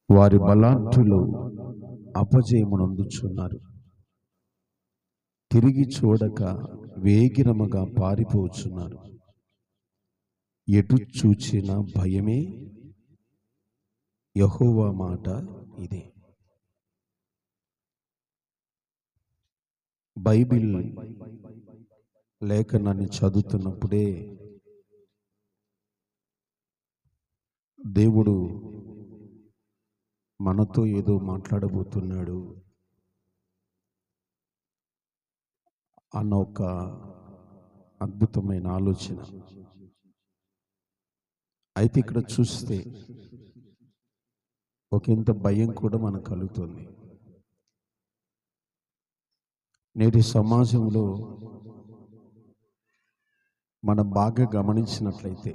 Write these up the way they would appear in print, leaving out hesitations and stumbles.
వారి బలాఢ్యులు అపజయమునందుచున్నారు. తిరిగి చూడక వేగిరముగా పారిపోచున్నారు. ఎటు చూచిన భయమే. యెహోవా మాట ఇదే. బైబిల్ లేఖనాన్ని చదువుతున్నప్పుడే దేవుడు మనతో ఏదో మాట్లాడబోతున్నాడు అన్న ఒక అద్భుతమైన ఆలోచన. అయితే ఇక్కడ చూస్తే ఒకంత భయం కూడా మనకు కలుగుతుంది. నేటి సమాజంలో మనం బాగా గమనించినట్లయితే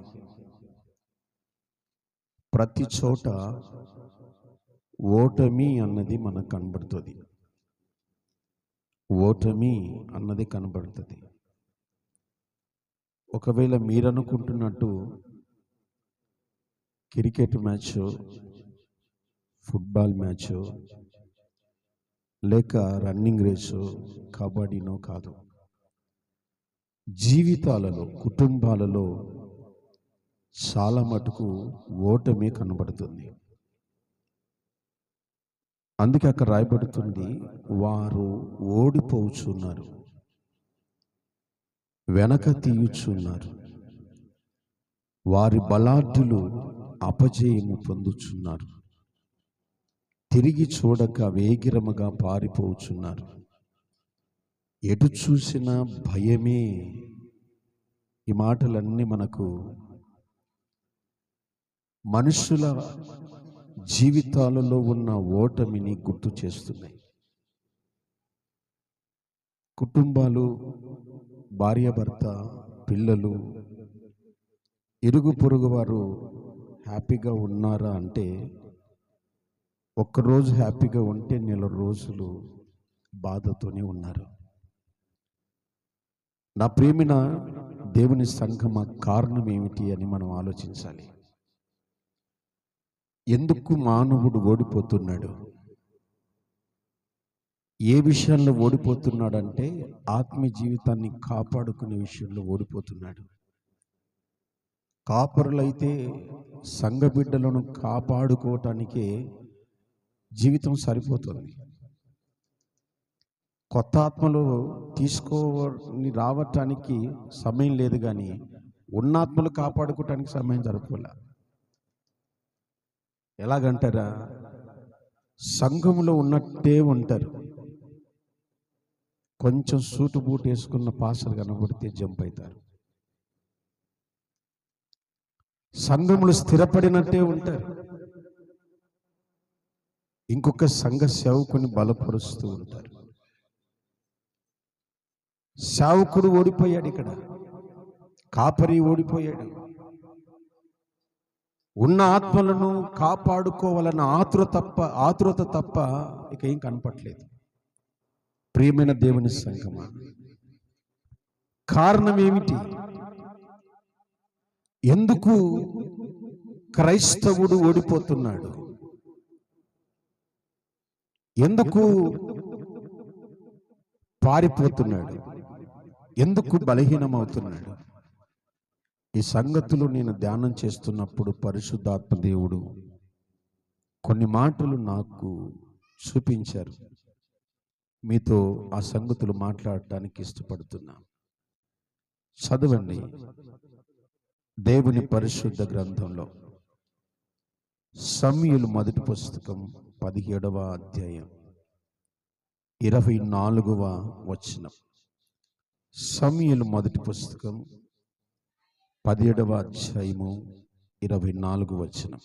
ప్రతి చోట ఓటమి అన్నది మనకు కనబడుతుంది. ఓటమి అన్నది కనబడుతుంది. ఒకవేళ మీరు అనుకుంటున్నట్టు క్రికెట్ మ్యాచ్, ఫుట్బాల్ మ్యాచ్, లేక రన్నింగ్ రేసు, కబడ్డీనో కాదు. జీవితాలలో, కుటుంబాలలో చాలా మటుకు ఓటమి కనబడుతుంది. అందుకే అక్కడ రాయబడుతుంది, వారు ఓడిపోచున్నారు, వెనక తీయుచున్నారు, వారి బలాఢ్యులు అపజయము పొందుచున్నారు, తిరిగి చూడక వేగిరముగా పారిపోచున్నారు. ఎటు చూసినా భయమే. ఈ మాటలన్నీ మనకు మనుషుల జీవితాలలో ఉన్న ఓటమిని గుర్తు చేస్తున్నాయి. కుటుంబాలు, భార్యాభర్త, పిల్లలు, ఇరుగు పొరుగు వారు హ్యాపీగా ఉన్నారా అంటే, ఒక్కరోజు హ్యాపీగా ఉంటే నెల రోజులు బాధతోనే ఉన్నారు. నా ప్రియమైన దేవుని సంఘమ, కారణం ఏమిటి అని మనం ఆలోచించాలి. ఎందుకు మానవుడు ఓడిపోతున్నాడు? ఏ విషయాల్లో ఓడిపోతున్నాడంటే, ఆత్మీయ జీవితాన్ని కాపాడుకునే విషయంలో ఓడిపోతున్నాడు. కాపరులైతే సంఘ బిడ్డలను కాపాడుకోవటానికే జీవితం సరిపోతుంది. కొత్త ఆత్మలు తీసుకొని రావటానికి సమయం లేదు, కానీ ఉన్న ఆత్మలు కాపాడుకోవటానికి సమయం సరిపోలే. ఎలాగంటారా, సంఘములో ఉన్నట్టే ఉంటారు. కొంచెం సూటు బూట్ వేసుకున్న పాస్టర్ కనబడితే జంప్ అవుతారు. సంఘములు స్థిరపడినట్టే ఉంటారు. ఇంకొక సంఘ సేవకుని బలపరుస్తూ ఉంటారు. సేవకుడు ఓడిపోయాడు, ఇక్కడ కాపరి ఓడిపోయాడు. ఉన్న ఆత్మలను కాపాడుకోవాలన్న ఆతురత తప్ప ఇక ఏం కనపట్లేదు. ప్రియమైన దేవుని సంఘమా, కారణం ఏమిటి? ఎందుకు క్రైస్తవుడు ఓడిపోతున్నాడు? ఎందుకు పారిపోతున్నాడు? ఎందుకు బలహీనమవుతున్నాడు? ఈ సంగతులు నేను ధ్యానం చేస్తున్నప్పుడు పరిశుద్ధాత్మ దేవుడు కొన్ని మాటలు నాకు చూపించారు. మీతో ఆ సంగతులు మాట్లాడటానికి ఇష్టపడుతున్నా. చదవండి దేవుని పరిశుద్ధ గ్రంథంలో సమూయేలు మొదటి పుస్తకం 17వ అధ్యాయం 24వ వచనం. సమూయేలు మొదటి పుస్తకం 17వ అధ్యాయము 24వ వచనం.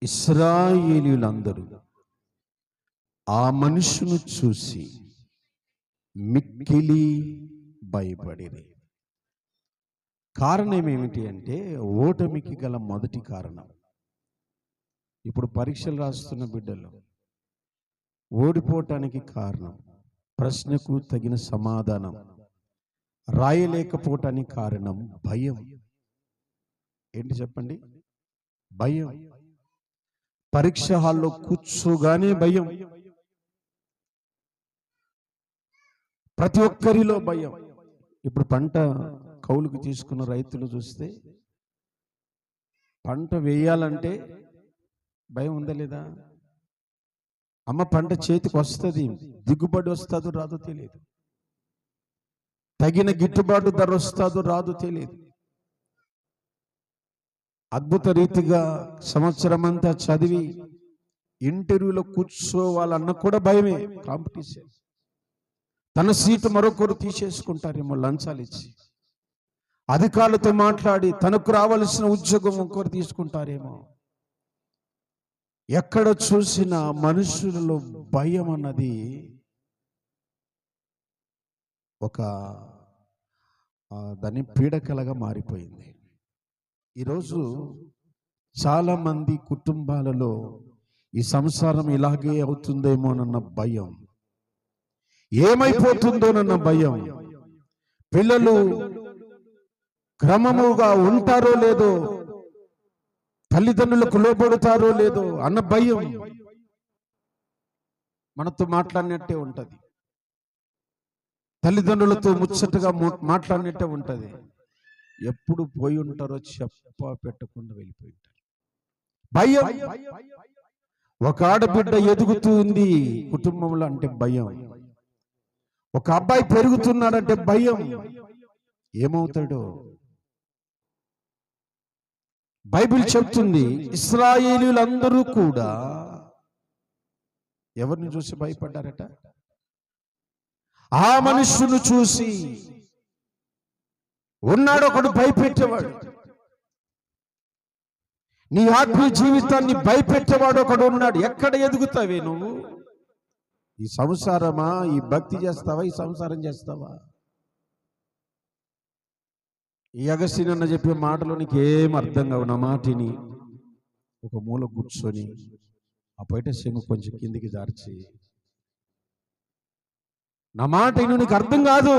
ఇశ్రాయేలీయులందరూ ఆ మనుషును చూసి మిక్కిలి భయపడిరి. కారణం ఏమిటి అంటే, ఓటమికి గల మొదటి కారణం, ఇప్పుడు పరీక్షలు రాస్తున్న బిడ్డలు ఓడిపోవటానికి కారణం, ప్రశ్నకు తగిన సమాధానం రాయలేకపోవటానికి కారణం భయం. ఏంటి చెప్పండి? భయం. పరీక్ష హాల్లో కూర్చోగానే భయం. ప్రతి ఒక్కరిలో భయం. ఇప్పుడు పంట కౌలుకు తీసుకున్న రైతులు చూస్తే పంట వేయాలంటే భయం ఉందా లేదా? అమ్మ పంట చేతికి వస్తుంది, దిగుబడి వస్తుందో రాదో తెలియదు, తగిన గిట్టుబాటు ధర వస్తుందో రాదో తెలియదు. అద్భుత రీతిగా సంవత్సరం అంతా చదివి ఇంటర్వ్యూలో కూర్చోవాలన్న కూడా భయమే. కాంపిటీషన్. తన సీటు మరొకరు తీసేసుకుంటారేమో లంచాలు ఇచ్చి, అధికారులతో మాట్లాడి తనకు రావాల్సిన ఉద్యోగం ఒకరు తీసుకుంటారేమో. ఎక్కడ చూసిన మనుషులలో భయం అన్నది ఒక దాని పీడకలగా మారిపోయింది. ఈరోజు చాలా మంది కుటుంబాలలో ఈ సంసారం ఇలాగే అవుతుందేమోనన్న భయం, ఏమైపోతుందోనన్న భయం, పిల్లలు క్రమముగా ఉంటారో లేదో, తల్లిదండ్రులకు లోబడతారో లేదో అన్న భయం మనతో మాట్లాడినట్టే ఉంటది. తల్లిదండ్రులతో ముచ్చటగా మాట్లాడినట్టే ఉంటది. ఎప్పుడు పోయి ఉంటారో చెప్ప పెట్టకుండా వెళ్ళిపోయి ఉంటారు. భయం. ఒక ఆడబిడ్డ ఎదుగుతుంది కుటుంబంలో అంటే భయం. ఒక అబ్బాయి పెరుగుతున్నాడంటే భయం. ఏమవుతాడో బైబిల్ చెప్తుంది. ఇశ్రాయేలీయులందరూ కూడా ఎవరిని చూసి భయపడ్డారట? ఆ మనుష్యును చూసి. ఉన్నాడు ఒకడు భయపెట్టేవాడు. నీ ఆత్మీయ జీవితాన్ని భయపెట్టేవాడు ఒకడు ఉన్నాడు. ఎక్కడ ఎదుగుతావే నువ్వు? ఈ సంసారమా? ఈ భక్తి చేస్తావా? ఈ సంసారం చేస్తావా? ఈ అగస్టిన్ అన్న చెప్పే మాటలో నీకు ఏం అర్థం కావు. నా మాటిని ఒక మూల కూర్చొని ఆ బయట శంగు కొంచెం కిందికి జార్చి నా మాట నీకు అర్థం కాదు.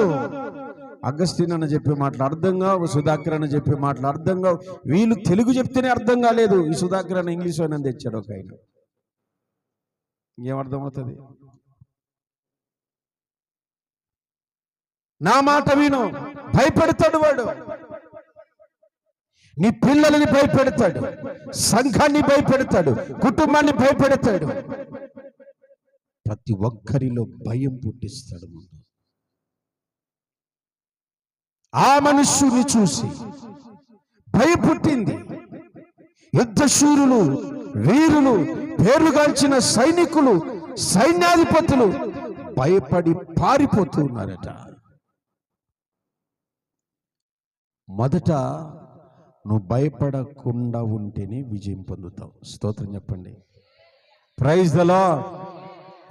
అగస్టిన్ అన్న చెప్పే మాటలు అర్థం కావు, సుధాకర్ అన్న చెప్పే మాటలు అర్థం కావు. వీళ్ళు తెలుగు చెప్తేనే అర్థం కాలేదు. ఈ సుధాకర్ అన్న ఇంగ్లీష్ అని తెచ్చాడు ఒక ఆయన. ఏమర్థమవుతుంది? నా మాట విను. భయపెడతాడు వాడు. నీ పిల్లలని భయపెడతాడు, సంఘాన్ని భయపెడతాడు, కుటుంబాన్ని భయపెడతాడు. ప్రతి ఒక్కరిలో భయం పుట్టిస్తాడు. ముందు ఆ మనుష్యుని చూసి భయపుట్టింది. యుద్ధశూరులు, వీరులు, పేరుగాంచిన సైనికులు, సైన్యాధిపతులు భయపడి పారిపోతూ ఉన్నారట. మొదట నువ్వు భయపడకుండా ఉంటేనే విజయం పొందుతావు. స్తోత్రం చెప్పండి. Praise the Lord.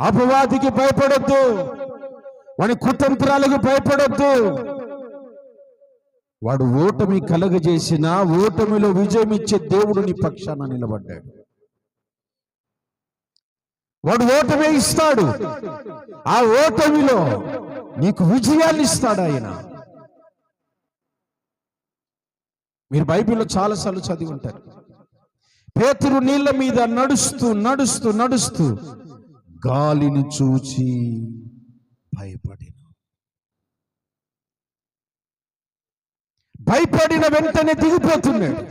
అపవాదికి భయపడొద్దు, వాని కుతంత్రాలకు భయపడొద్దు. వాడు ఓటమి కలగజేసిన ఓటమిలో విజయం ఇచ్చే దేవుడు నీ పక్షాన నిలబడ్డాడు. వాడు ఓటమే ఇస్తాడు. ఆ ఓటమిలో నీకు విజయాన్ని ఇస్తాడు ఆయన. మీరు బైబిల్లో చాలాసార్లు చదివి ఉంటారు. పేతురు నీళ్ల మీద నడుస్తూ నడుస్తూ నడుస్తూ గాలిని చూచి భయపడిన వెంటనే దిగిపోతున్నాడు.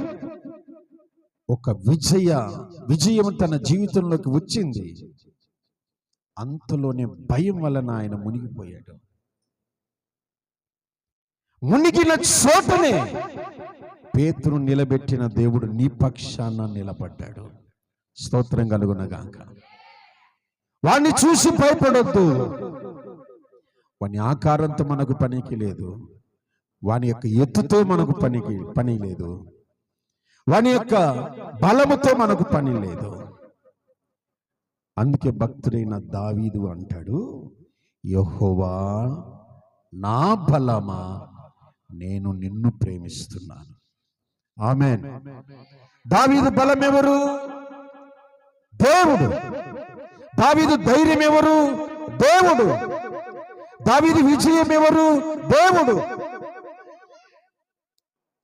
ఒక విజయం తన జీవితంలోకి వచ్చింది. అంతలోనే భయం వలన ఆయన మునిగిపోయాడు. మునిగిన చోటనే పేతురు నిలబెట్టిన దేవుడు నీ పక్షాన నిలబడ్డాడు. స్తోత్రం కలుగునగాక. వాణ్ణి చూసి భయపడొద్దు. వాని ఆకారంతో మనకు పనికి లేదు, వాని యొక్క ఎత్తుతో మనకు పని లేదు, వాని యొక్క బలముతో మనకు పని లేదు. అందుకే భక్తుడైన దావీదు అంటాడు, యెహోవా నా బలమా, నేను నిన్ను ప్రేమిస్తున్నాను. ఆమేన్. దావీదు బలం ఎవరు? దేవుడు. దావీదు ధైర్యం ఎవరు? దేవుడు. దావీదు విజయం ఎవరు? దేవుడు.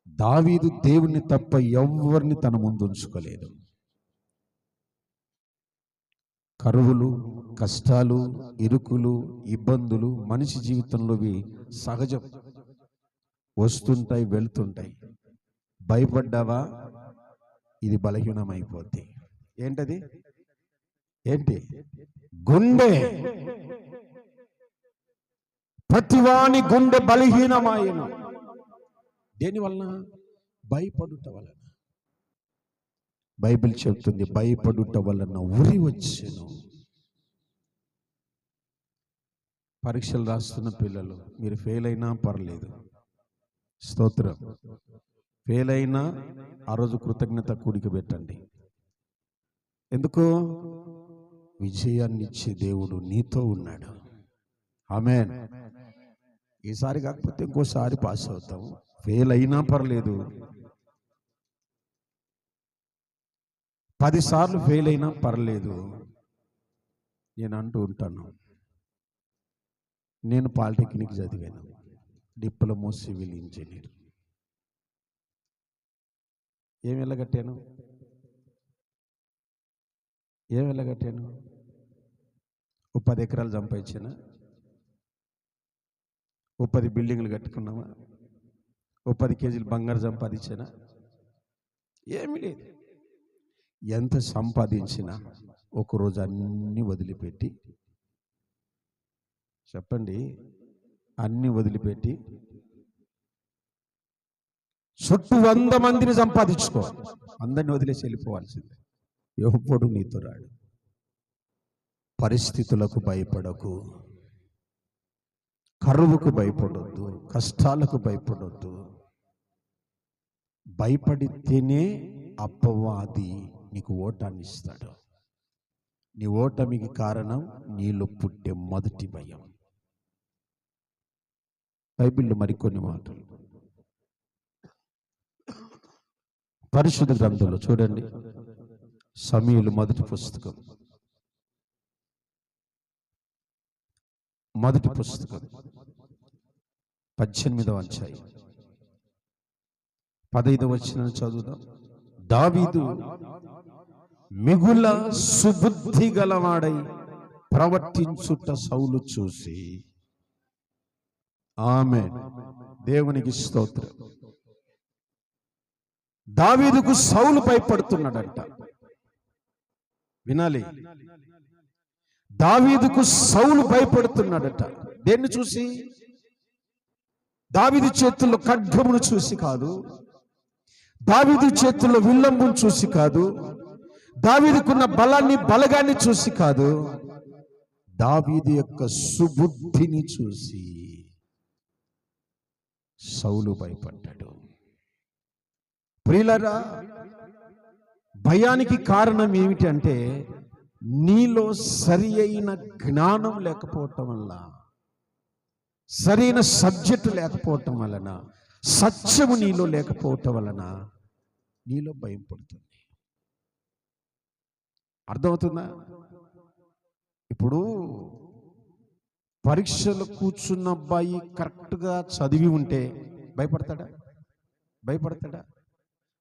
దావీదు దేవుని తప్ప ఎవరిని తన ముందు ఉంచుకోలేదు. కరువులు, కష్టాలు, ఇరుకులు, ఇబ్బందులు మనిషి జీవితంలోవి సహజం. వస్తుంటాయి, వెళ్తుంటాయి. భయపడ్డావా? ఇది బలహీనమైపోద్ది. ఏంటది? ఏంటి? గుండె. ప్రతివాని గుండె బలహీనమాయన. దేనివలన? భయపడుట వలన. బైబిల్ చెప్తుంది, భయపడుట వలన ఉరి వచ్చెను. పరీక్షలు రాస్తున్న పిల్లలు, మీరు ఫెయిల్ అయినా పర్లేదు, స్తోత్రం. ఫెయిల్ అయినా ఆ రోజు కృతజ్ఞత కూడిక పెట్టండి. ఎందుకు? విజయాన్ని ఇచ్చే దేవుడు నీతో ఉన్నాడు. ఆమేన్. ఈసారి కాకపోతే ఇంకోసారి పాస్ అవుతాము. ఫెయిల్ అయినా పర్లేదు, 10 సార్లు ఫెయిల్ అయినా పర్లేదు. నేను అంటూ ఉంటాను, నేను పాలిటెక్నిక్ చదివాను, డిప్లొమా సివిల్ ఇంజనీర్. ఏం వెళ్ళగట్టాను? ఓ 10 ఎకరాలు సంపాదించానా? ఓ 10 బిల్డింగ్లు కట్టుకున్నామా? ఓ 10 కేజీలు బంగారు సంపాదించానా? ఏమీ లేదు. ఎంత సంపాదించినా ఒకరోజు అన్నీ వదిలిపెట్టి, చెప్పండి, అన్నీ వదిలిపెట్టి చుట్టూ 100 మందిని సంపాదించుకోవాలి. అందరిని వదిలేసి వెళ్ళిపోవాల్సిందే. ఎప్పుడు నీతో రాడు. పరిస్థితులకు భయపడకు, కరువుకు భయపడొద్దు, కష్టాలకు భయపడొద్దు. భయపడితేనే అపవాది నీకు ఓటాన్ని ఇస్తాడు. నీ ఓటమికి కారణం నీలో పుట్టే మొదటి భయం. బైబిల్లో మరికొన్ని మాటలు పరిశుద్ధ గ్రంథంలో చూడండి. సమూయేలు మొదటి పుస్తకం 18వ అధ్యాయం 15వ వచనం చదువుదాం. దావీదు మిగుల సుబుద్ధి గలవాడై ప్రవర్తించుట సౌలు చూసి, ఆమేన్, దేవునికి స్తోత్రం. దావీదుకు సౌలు భయపడుతున్నాడంట. వినాలి, దావీదుకు సౌలు భయపడుతున్నాడట. దేన్ని చూసి? దావీదు చేతుల్లో ఖడ్గమును చూసి కాదు, దావీదు చేతుల్లో విల్లంబును చూసి కాదు, దావీదుకున్న బలగాన్ని చూసి కాదు, దావీదు యొక్క సుబుద్ధిని చూసి సౌలు భయపడ్డాడు. ప్రియులారా, భయానికి కారణం ఏమిటి అంటే నీలో సరి అయిన జ్ఞానం లేకపోవటం వల్ల, సరైన సబ్జెక్టు లేకపోవటం వలన, సత్యము నీలో లేకపోవటం వలన నీలో భయం పడుతుంది. అర్థమవుతుందా? ఇప్పుడు పరీక్షలు కూర్చున్న అబ్బాయి కరెక్ట్గా చదివి ఉంటే భయపడతాడా?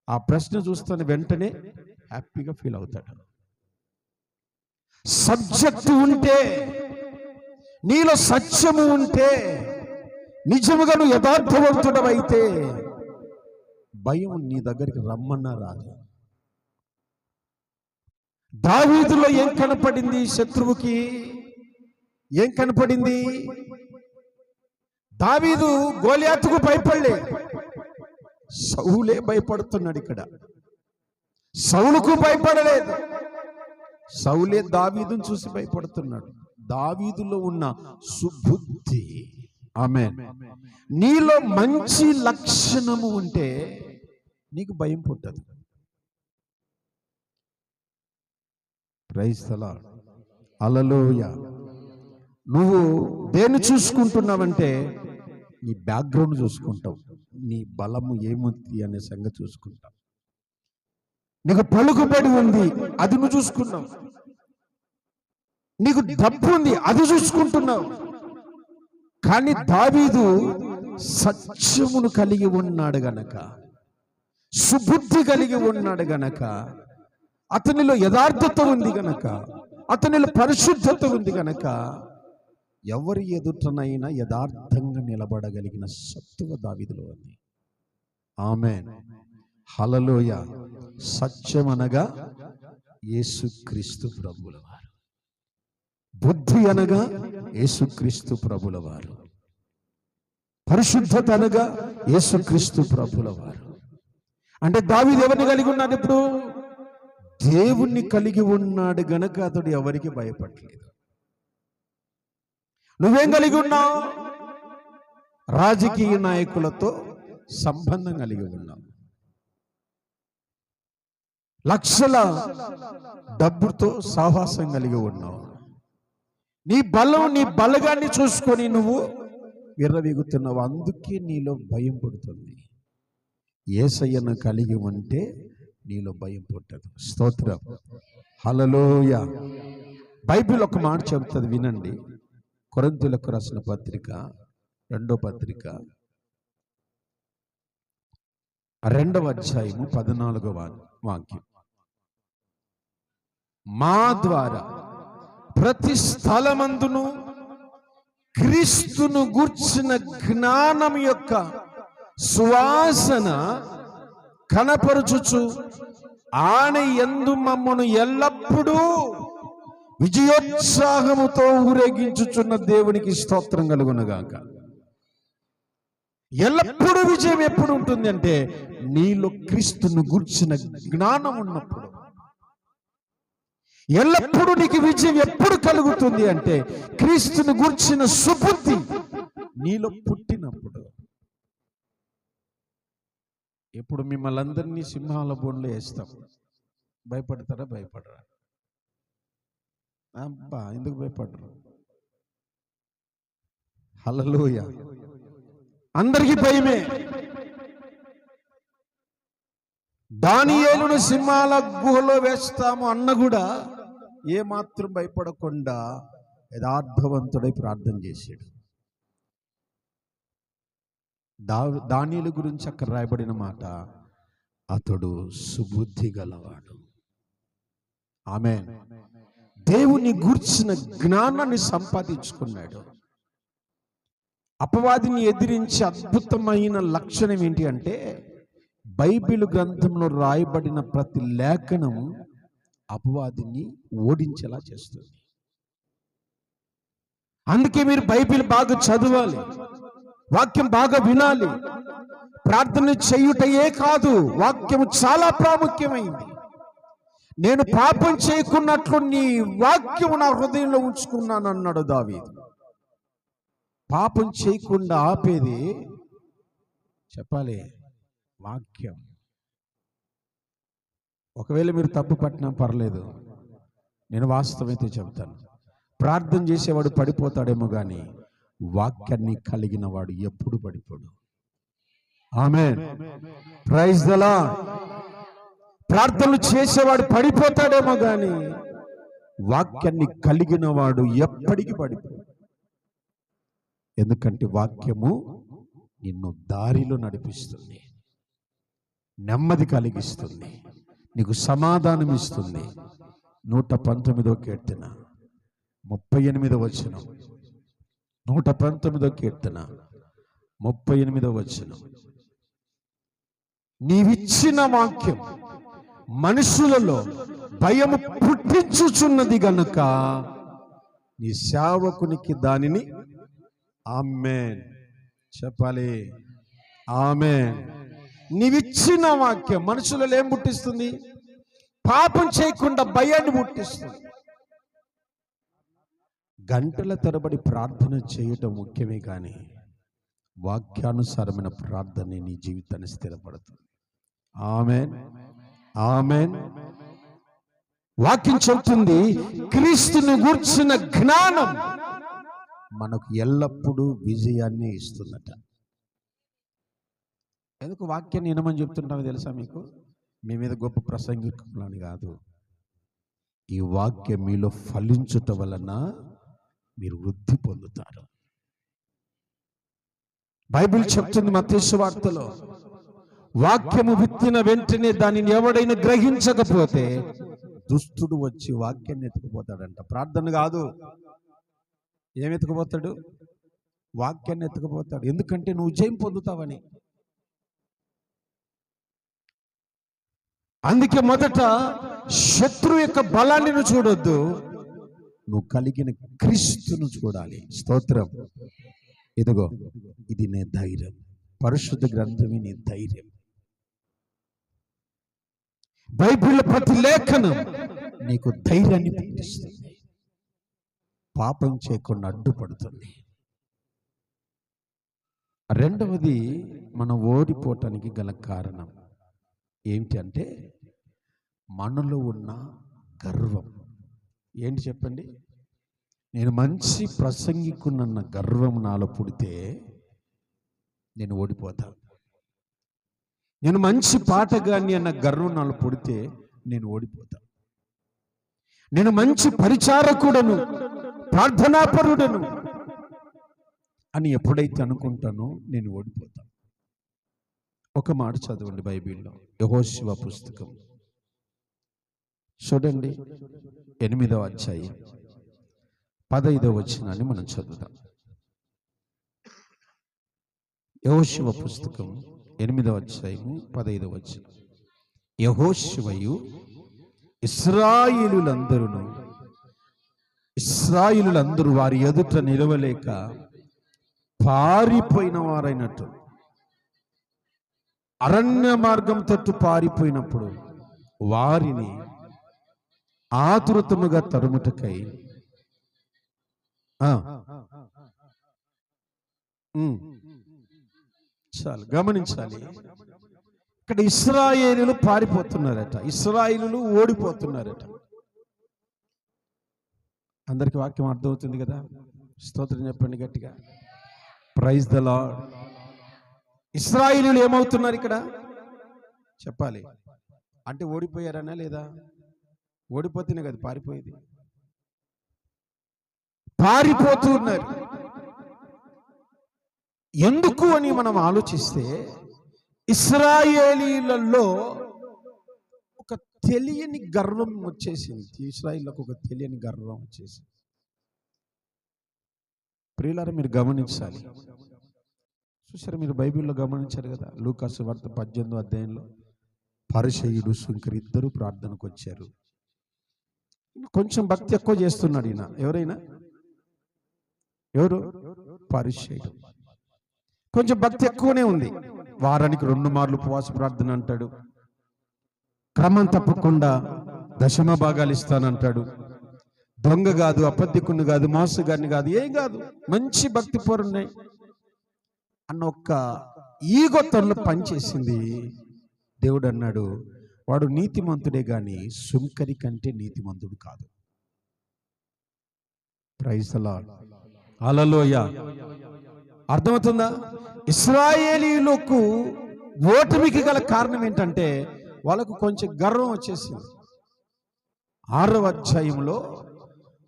ఆ ప్రశ్న చూస్తున్న వెంటనే హ్యాపీగా ఫీల్ అవుతాడు. సబ్జెక్టు ఉంటే, నీలో సత్యము ఉంటే, నిజముగా నువ్వు యథార్థవంతుడవైతే భయం నీ దగ్గరికి రమ్మన్నా రాదు. దావీదులో ఏం కనపడింది? శత్రువుకి ఏం కనపడింది? దావీదు గోలియాతుకు భయపడలే, సౌలే భయపడుతున్నాడు. ఇక్కడ సౌలుకు భయపడలేదు, సౌలే దావీదును చూసి భయపడుతున్నాడు. దావీదులో ఉన్న సుబుద్ధి. ఆమేన్. నీలో మంచి లక్షణము ఉంటే నీకు భయం పుట్టదు. Praise the Lord. హల్లెలూయా. నువ్వు దేన్ని చూసుకుంటున్నావంటే నీ బ్యాక్గ్రౌండ్ చూసుకుంటావు, నీ బలము ఏముంది అనే సంగతి చూసుకుంటావు. నీకు పలుకుబడి ఉంది, అది నువ్వు చూసుకున్నావు. నీకు డబ్బు ఉంది, అది చూసుకుంటున్నావు. కానీ దావీదు సత్యమును కలిగి ఉన్నాడు గనక, సుబుద్ధి కలిగి ఉన్నాడు గనక, అతనిలో యథార్థత ఉంది గనక, అతనిలో పరిశుద్ధత ఉంది కనుక ఎవరి ఎదుటనైనా యథార్థంగా నిలబడగలిగిన సత్తువ దావీదులో ఉంది. ఆమేన్, హల్లెలూయా. సత్యం అనగా యేసుక్రీస్తు ప్రభుల వారు, బుద్ధి అనగా యేసుక్రీస్తు ప్రభుల వారు, పరిశుద్ధత అనగా యేసుక్రీస్తు ప్రభుల వారు. అంటే దావీదు ఎవరిని కలిగి ఉన్నాడు? ఇప్పుడు దేవుణ్ణి కలిగి ఉన్నాడు గనక అతడు ఎవరికి భయపడలేదు. నువ్వేం కలిగి ఉన్నావు? రాజకీయ నాయకులతో సంబంధం కలిగి ఉన్నావు, లక్షల డబ్బుతో సహవాసం కలిగి ఉన్నావు. నీ బలం, నీ బలగాన్ని చూసుకొని నువ్వు విర్రవీగుతున్నావు. అందుకే నీలో భయం పుడుతుంది. యేసయ్యను కలిగి ఉంటే నీలో భయం పుట్టదు. స్తోత్రం, హల్లెలూయా. బైబిల్ ఒక మాట చెబుతుంది, వినండి. కొరింథీయులకు రాసిన పత్రిక, 2వ పత్రిక, 2వ అధ్యాయము 14వ వాక్యం. మా ద్వారా ప్రతి స్థలమందును క్రీస్తును గూర్చిన జ్ఞానం యొక్క సువాసన కనపరుచుచు ఆయన యందు మమ్మను ఎల్లప్పుడూ విజయోత్సాహముతో ఊరేగించుచున్న దేవునికి స్తోత్రం కలుగునుగాక. ఎల్లప్పుడూ విజయం ఎప్పుడు ఉంటుంది అంటే నీలో క్రీస్తును గూర్చిన జ్ఞానం ఉన్నప్పుడు. ఎల్లప్పుడూ నీకు విజయం ఎప్పుడు కలుగుతుంది అంటే క్రీస్తును గూర్చిన సుబుద్ధి నీలో పుట్టినప్పుడు. ఇప్పుడు మిమ్మల్ని అందరినీ సింహాల బోన్లో వేస్తాం. భయపడతారా? భయపడరా? అబ్బా, ఎందుకు భయపడరు? హల్లెలూయా. అందరికీ భయమే. దానియేలును సింహాల గుహలో వేస్తాము అన్న కూడా ఏమాత్రం భయపడకుండా యథార్థవంతుడై ప్రార్థన చేశాడు. దానియేలు గురించి అక్కడ రాయబడిన మాట, అతడు సుబుద్ధి గలవాడు. ఆమేన్. దేవుని గూర్చిన జ్ఞానాన్ని సంపాదించుకున్నాడు. అపవాదిని ఎదిరించే అద్భుతమైన లక్షణం ఏంటి అంటే బైబిల్ గ్రంథంలో రాయబడిన ప్రతి లేఖనం అపవాదిని ఓడించేలా చేస్తుంది. అందుకే మీరు బైబిల్ బాగా చదవాలి, వాక్యం బాగా వినాలి. ప్రార్థన చేయుటయే కాదు, వాక్యం చాలా ప్రాముఖ్యమైంది. నేను పాపం చేయకున్నట్లు నీ వాక్యం నా హృదయంలో ఉంచుకున్నాను అన్నాడు దావీదు. పాపం చేయకుండా ఆపేది చెప్పాలి వాక్యం. ఒకవేళ మీరు తప్పు పట్టినా పర్లేదు, నేను వాస్తవమైతే చెప్తాను. ప్రార్థన చేసేవాడు పడిపోతాడేమో కానీ వాక్యాన్ని కలిగిన వాడు ఎప్పుడు పడిపోడు. ఆమేన్, ప్రైజ్ ది లార్డ్. ప్రార్థనలు చేసేవాడు పడిపోతాడేమో కానీ వాక్యాన్ని కలిగిన వాడు ఎప్పటికీ పడిపోడు. ఎందుకంటే వాక్యము నిన్ను దారిలో నడిపిస్తుంది, నెమ్మది కలిగిస్తుంది, నీకు సమాధానం ఇస్తుంది. 119వ కీర్తన 38వ వచనం, 119వ కీర్తన 38వ వచనం. నీవిచ్చిన వాక్యం మనుషులలో భయము పుట్టించుచున్నది గనుక నీ సేవకునికి దానిని ఆమేన్ చెప్పాలి. ఆమేన్. నీవిచ్చిన వాక్యం మనుషులలో ఏం పుట్టిస్తుంది? పాపం చేయకుండా భయాన్ని పుట్టిస్తుంది. గంటల తరబడి ప్రార్థన చేయటం ముఖ్యమే కానీ వాక్యానుసారమైన ప్రార్థన నీ జీవితాన్ని స్థిరపడుతుంది. ఆమేన్, ఆమేన్. వాక్యం చెబుతుంది క్రీస్తుని గూర్చిన జ్ఞానం మనకు ఎల్లప్పుడూ విజయాన్ని ఇస్తుందట. ఎందుకు వాక్యాన్ని వినమని చెప్తుంటామో తెలుసా మీకు? మీ మీద గొప్ప ప్రసంగికులని కాదు, ఈ వాక్యం మీలో ఫలించుట వలన మీరు వృద్ధి పొందుతారు. బైబిల్ చెప్తుంది మత్తయి సువార్తలో, వాక్యము విత్తిన వెంటనే దానిని ఎవడైనా గ్రహించకపోతే దుష్టుడు వచ్చి వాక్యాన్ని ఎత్తుకుపోతాడంట. ప్రార్థన కాదు, ఏమి ఎత్తుకుపోతాడు? వాక్యాన్ని ఎత్తుకుపోతాడు. ఎందుకంటే నువ్వు జయం పొందుతావని. అందుకే మొదట శత్రు యొక్క బలాన్ని నువ్వు చూడొద్దు, నువ్వు కలిగిన క్రీస్తును చూడాలి. స్తోత్రం. ఇదిగో ఇది నీ ధైర్యం. పరిశుద్ధ గ్రంథమే నీ ధైర్యం. బైబిల్ ప్రతి లేఖనం నీకు ధైర్యాన్ని పుట్టిస్తుంది, పాపం చేయకుండా అడ్డుపడుతుంది. రెండవది, మనం ఓడిపోవటానికి గల కారణం ఏంటి అంటే మనలో ఉన్న గర్వం. ఏంటి చెప్పండి? నేను మంచి ప్రసంగికునన్న గర్వం నాలో పుడితే నేను ఓడిపోతాను. నేను మంచి పాటగాన్ని అన్న గర్వం నాలో పుడితే నేను ఓడిపోతాను. నేను మంచి పరిచారకుడను, ప్రార్థనాపరుడను అని ఎప్పుడైతే అనుకుంటానో నేను ఓడిపోతాను. ఒక మాట చదవండి బైబిల్లో, యెహోషువ పుస్తకం చూడండి, 8వ అధ్యాయం 15వ వచనాన్ని మనం చదువుదాం. యెహోషువ పుస్తకం 8వ అధ్యాయము 15వ వచనం. యెహోషువయు ఇశ్రాయేలులందరూ వారి ఎదుట నిలవలేక పారిపోయిన వారైనట్టు అరణ్య మార్గం తట్టు పారిపోయినప్పుడు వారిని ఆతురతముగా తరుముటకై చాలు గమనించాలి. ఇక్కడ ఇశ్రాయేలీయులు పారిపోతున్నారట, ఇశ్రాయేలీయులు ఓడిపోతున్నారట. అందరికి వాక్యం అర్థమవుతుంది కదా? స్తోత్రం చెప్పండి గట్టిగా. Praise the Lord. ఇశ్రాయేలీయులు ఏమవుతున్నారు ఇక్కడ చెప్పాలి అంటే? ఓడిపోయారనా లేదా? ఓడిపోతేనే కదా పారిపోయేది. పారిపోతున్నారు. ఎందుకు అని మనం ఆలోచిస్తే ఇశ్రాయేలీయులలో ఒక తెలియని గర్వం వచ్చేసింది. ఇశ్రాయేలులకు ఒక తెలియని గర్వం వచ్చేసింది. ప్రియులారా, మీరు గమనించాలి. చూసారు, మీరు బైబిల్లో గమనించారు కదా, లూకా సువార్త 18వ అధ్యాయంలో పరిసయ్యుడు సుంకరి ఇద్దరు ప్రార్థనకు వచ్చారు. కొంచెం భక్తి ఎక్కువ చేస్తున్నాడు ఈయన. ఎవరు? పరిసయ్యుడు. కొంచెం భక్తి ఎక్కువనే ఉంది. వారానికి 2 మార్లు ఉపవాస ప్రార్థన అంటాడు, క్రమం తప్పకుండా దశమ భాగాలు ఇస్తానంటాడు, దొంగ కాదు, అబద్ధికుని కాదు, మోసగారిని కాదు, ఏం కాదు, మంచి భక్తి పరున్నాయి అన్న ఒక్క ఈగో తనలో పనిచేసింది. దేవుడు అన్నాడు, వాడు నీతిమంతుడే గాని సుంకరి కంటే నీతిమంతుడు కాదు. Praise the Lord. హల్లెలూయా. అర్థమవుతుందా? ఇశ్రాయేలీయులకు ఓటమికి గల కారణం ఏంటంటే వాళ్ళకు కొంచెం గర్వం వచ్చేసింది. 6వ అధ్యాయంలో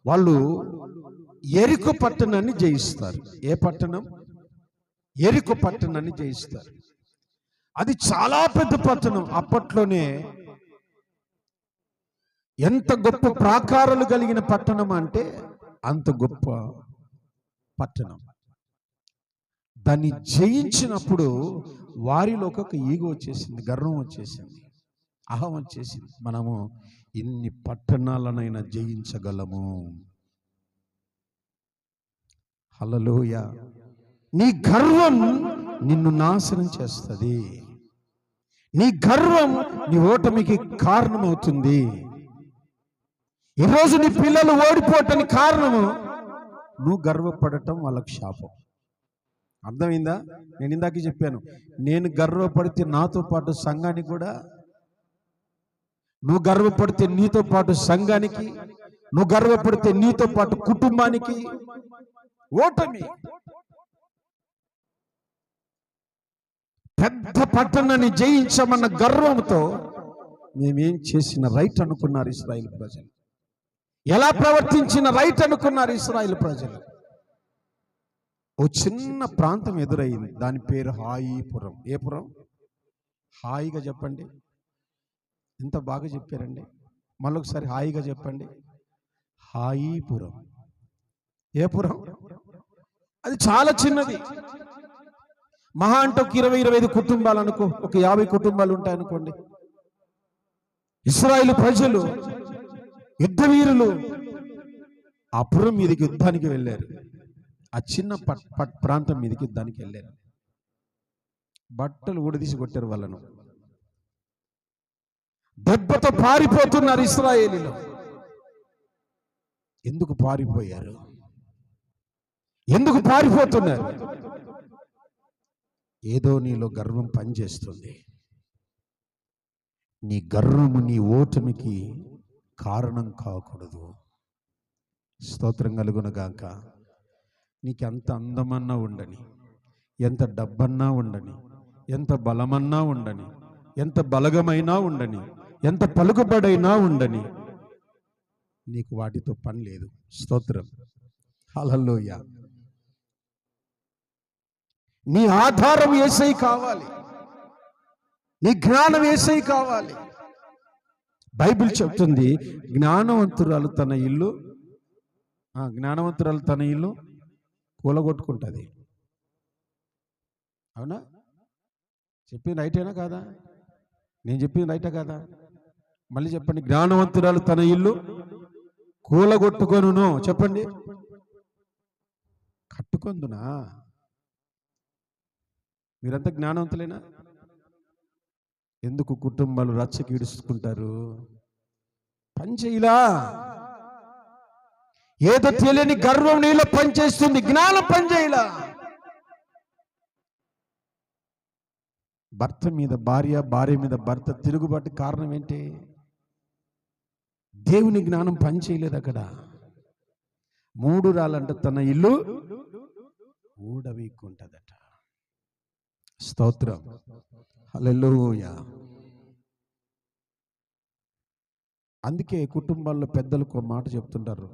వాళ్ళు యెరికో పట్టణాన్ని జయిస్తారు. ఏ పట్టణం? యెరికో పట్టణాన్ని జయిస్తారు. అది చాలా పెద్ద పట్టణం. అప్పట్లోనే ఎంత గొప్ప ప్రాకారాలు కలిగిన పట్టణం అంటే అంత గొప్ప పట్టణం. దాన్ని జయించినప్పుడు వారిలో ఒక ఈగో వచ్చేసింది, గర్వం వచ్చేసింది, అహం వచ్చేసింది. మనము ఇన్ని పట్టణాలనైనా జయించగలము. హల్లెలూయా. నీ గర్వం నిన్ను నాశనం చేస్తుంది. నీ గర్వం నీ ఓటమికి కారణమవుతుంది. ఈరోజు నీ పిల్లలు ఓడిపోవటానికి కారణము నువ్వు గర్వపడటం వాళ్ళకి శాపం. అర్థమైందా? నేను ఇందాక చెప్పాను, నేను గర్వపడితే నాతో పాటు సంఘానికి కూడా, నువ్వు గర్వపడితే నీతో పాటు సంఘానికి, నువ్వు గర్వపడితే నీతో పాటు కుటుంబానికి ఓటమి. పెద్ద పట్టణాన్ని జయించమన్న గర్వంతో మేమేం చేసిన రైట్ అనుకున్నారు ఇశ్రాయేలు ప్రజలు, ఎలా ప్రవర్తించిన రైట్ అనుకున్నారు ఇశ్రాయేలు ప్రజలు. ఓ చిన్న ప్రాంతం ఎదురయ్యింది, దాని పేరు హాయిపురం. ఏ పురం? హాయిగా చెప్పండి, ఎంత బాగా చెప్పారండి. మళ్ళొకసారి హాయిగా చెప్పండి. హాయిపురం. ఏ పురం? అది చాలా చిన్నది. మహా అంటే ఒక 20-25 కుటుంబాలు అనుకో, ఒక 50 కుటుంబాలు ఉంటాయనుకోండి. ఇశ్రాయేలు ప్రజలు, యుద్ధ వీరులు ఆ పురం మీదకి యుద్ధానికి వెళ్ళారు. ఆ చిన్న ప్రాంతం మీదకి యుద్ధానికి వెళ్ళారు. బట్టలు ఊడదీసి కొట్టారు వాళ్ళను. దెబ్బతో పారిపోతున్నారు ఇశ్రాయేలీలు. ఎందుకు పారిపోయారు? ఎందుకు పారిపోతున్నారు? ఏదో నీలో గర్వం పనిచేస్తుంది. నీ గర్వము నీ ఓటమికి కారణం కాకూడదు. స్తోత్రం కలుగునగాక. నీకు ఎంత అందమన్నా ఉండని, ఎంత డబ్బన్నా ఉండని, ఎంత బలమన్నా ఉండని, ఎంత బలగమైనా ఉండని, ఎంత పలుకుబడైనా ఉండని, నీకు వాటితో పని లేదు. స్తోత్రం. హల్లెలూయా. నీ ఆధారం యేసయ్య కావాలి. నీ జ్ఞానం యేసయ్య కావాలి. బైబిల్ చెప్తుంది, జ్ఞానవంతురాలు తన ఇల్లు కూలగొట్టుకుంటుంది. అవునా? చెప్పింది రైటేనా కాదా? నేను చెప్పింది రైటా కాదా? మళ్ళీ చెప్పండి. జ్ఞానవంతురాలు తన ఇల్లు కూలగొట్టుకొనును. చెప్పండి. కట్టుకొందునా? మీరంతా జ్ఞానవంతులేనా? ఎందుకు కుటుంబాలు రచ్చకి ఈడుచుకుంటారు? పనిచేయలా. ఏదో తెలియని గర్వం నీలో పనిచేస్తుంది, జ్ఞానం పనిచేయలా. భర్త మీద భార్య, భార్య మీద భర్త తిరుగుబాటు కారణం ఏంటి? దేవుని జ్ఞానం పనిచేయలేదు అక్కడ. 3 రాళ్ళంట తన ఇల్లు ఊడవీక్కుంటదట. స్తోత్రం. హల్లెలూయా. అందుకే కుటుంబాల్లో పెద్దలకు ఒక మాట చెప్తుంటారు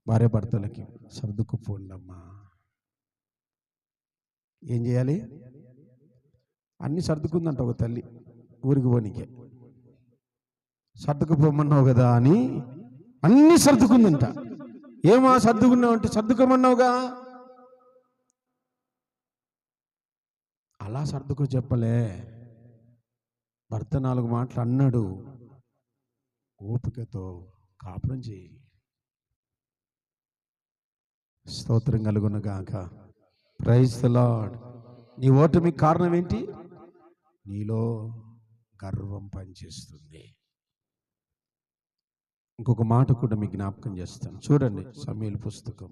భార్య భర్తలకి, సర్దుకుపోండమ్మా. ఏం చేయాలి? అన్ని సర్దుకుందంట ఒక తల్లి ఊరికి పోనీకే. సర్దుకుపోమన్నావు కదా అని అన్ని సర్దుకుందంట. ఏమా సర్దుకున్నావు అంటే, సర్దుకోమన్నావుగా. అలా సర్దుకో చెప్పలే. భర్త 4 మాటలు అన్నాడు, ఓపికతో కాపురం చేయి. స్తోత్రం కలుగునగాక. Praise the lord. నీ ఓటమి కారణం ఏంటి? నీలో గర్వం పనిచేస్తుంది. ఇంకొక మాట కూడా మీకు జ్ఞాపకం చేస్తాను. చూడండి, సమూయేలు పుస్తకం